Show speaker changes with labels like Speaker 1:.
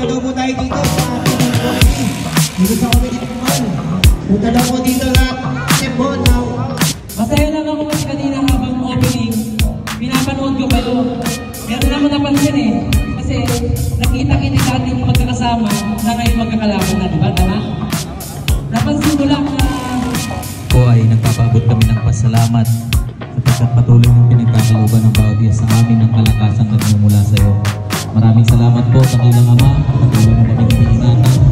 Speaker 1: punta daw po tayo dito sa dito sa comedy naman. Punta daw po dito na Cebu now.
Speaker 2: Masaya lang ako mas kanina habang opening. Pinapanood ko kayo. Meron naman napansin eh. Kasi nakita-kita natin magkakasama na ngayon magkakalaban na, di ba? Tama? Napansin ko lang na
Speaker 3: po ay nagpapaabot kami ng pasalamat sapagkat patuloy ng pinagkakaluban ng bawat isa sa amin ng kalakasang nagmumula sa iyo. Maraming salamat po sa kilang Ama, patuloy mo kami ng ingatan.